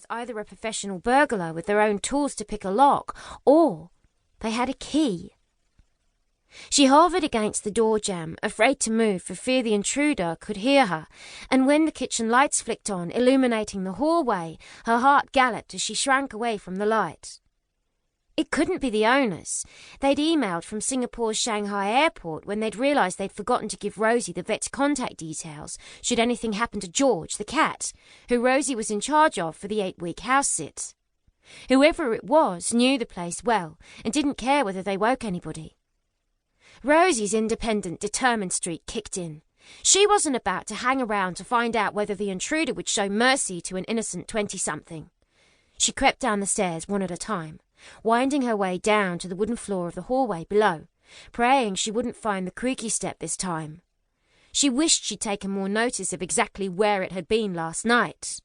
was either a professional burglar with their own tools to pick a lock, or they had a key. She hovered against the door jamb, afraid to move for fear the intruder could hear her, and when the kitchen lights flicked on, illuminating the hallway, her heart galloped as she shrank away from the light. It couldn't be the owners. They'd emailed from Singapore's Shanghai airport when they'd realised they'd forgotten to give Rosie the vet's contact details should anything happen to George, the cat, who Rosie was in charge of for the 8-week house sit. Whoever it was knew the place well and didn't care whether they woke anybody. Rosie's independent, determined streak kicked in. She wasn't about to hang around to find out whether the intruder would show mercy to an innocent 20-something. She crept down the stairs one at a time, winding her way down to the wooden floor of the hallway below, praying she wouldn't find the creaky step this time. She wished she'd taken more notice of exactly where it had been last night.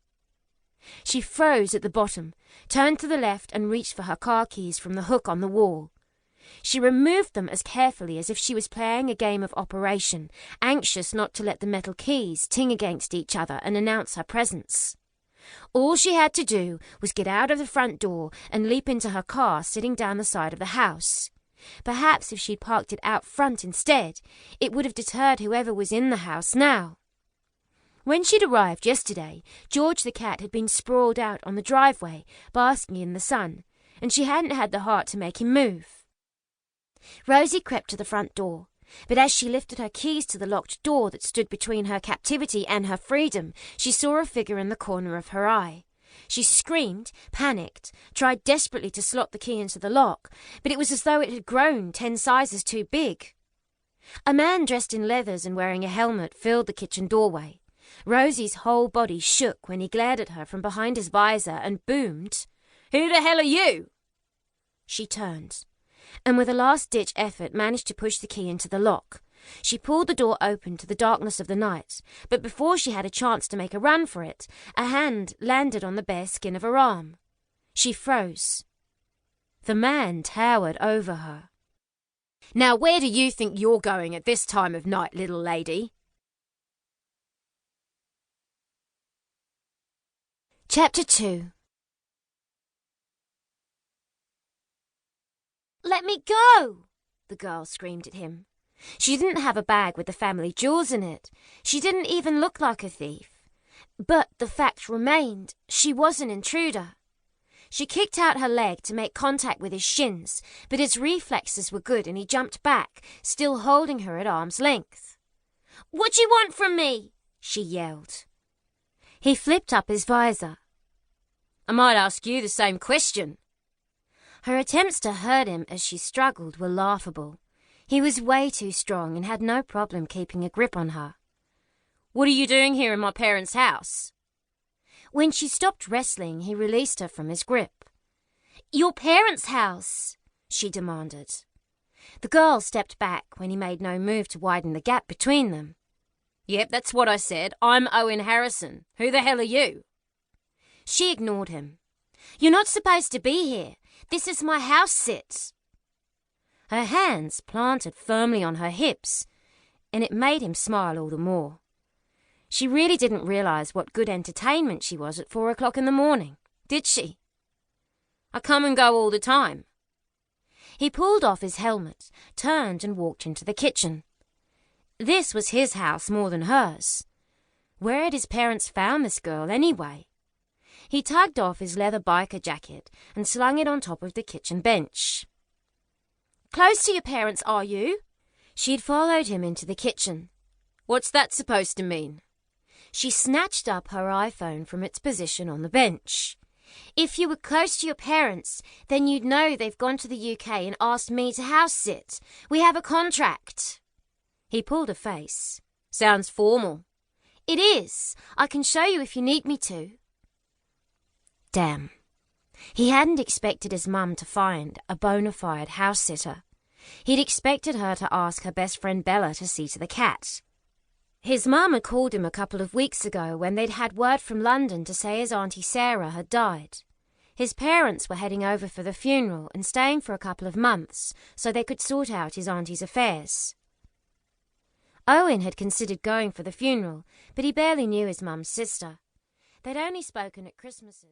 She froze at the bottom, turned to the left and reached for her car keys from the hook on the wall. She removed them as carefully as if she was playing a game of Operation, anxious not to let the metal keys ting against each other and announce her presence. All she had to do was get out of the front door and leap into her car sitting down the side of the house. Perhaps if she'd parked it out front instead, it would have deterred whoever was in the house now. When she'd arrived yesterday, George the cat had been sprawled out on the driveway, basking in the sun, and she hadn't had the heart to make him move. Rosie crept to the front door, but as she lifted her keys to the locked door that stood between her captivity and her freedom, she saw a figure in the corner of her eye. She screamed, panicked, tried desperately to slot the key into the lock, but it was as though it had grown 10 sizes too big. A man dressed in leathers and wearing a helmet filled the kitchen doorway. Rosie's whole body shook when he glared at her from behind his visor and boomed, "Who the hell are you?" She turned, and with a last-ditch effort managed to push the key into the lock. She pulled the door open to the darkness of the night, but before she had a chance to make a run for it, a hand landed on the bare skin of her arm. She froze. The man towered over her. "Now where do you think you're going at this time of night, little lady?" Chapter 2. "Let me go!" the girl screamed at him. She didn't have a bag with the family jewels in it. She didn't even look like a thief. But the fact remained, she was an intruder. She kicked out her leg to make contact with his shins, but his reflexes were good and he jumped back, still holding her at arm's length. "What do you want from me?" she yelled. He flipped up his visor. "I might ask you the same question." Her attempts to hurt him as she struggled were laughable. He was way too strong and had no problem keeping a grip on her. "What are you doing here in my parents' house?" When she stopped wrestling, he released her from his grip. "Your parents' house," she demanded. The girl stepped back when he made no move to widen the gap between them. "Yep, that's what I said. I'm Owen Harrison. Who the hell are you?" She ignored him. "You're not supposed to be here. This is my house sit." Her hands planted firmly on her hips, and it made him smile all the more. She really didn't realise what good entertainment she was at 4 o'clock in the morning, did she? "I come and go all the time." He pulled off his helmet, turned and walked into the kitchen. This was his house more than hers. Where had his parents found this girl anyway? He tugged off his leather biker jacket and slung it on top of the kitchen bench. "Close to your parents, are you?" She'd followed him into the kitchen. "What's that supposed to mean?" She snatched up her iPhone from its position on the bench. "If you were close to your parents, then you'd know they've gone to the UK and asked me to house sit. We have a contract." He pulled a face. "Sounds formal." "It is. I can show you if you need me to." Damn. He hadn't expected his mum to find a bona fide house-sitter. He'd expected her to ask her best friend Bella to see to the cat. His mum had called him a couple of weeks ago when they'd had word from London to say his Auntie Sarah had died. His parents were heading over for the funeral and staying for a couple of months so they could sort out his auntie's affairs. Owen had considered going for the funeral, but he barely knew his mum's sister. They'd only spoken at Christmases.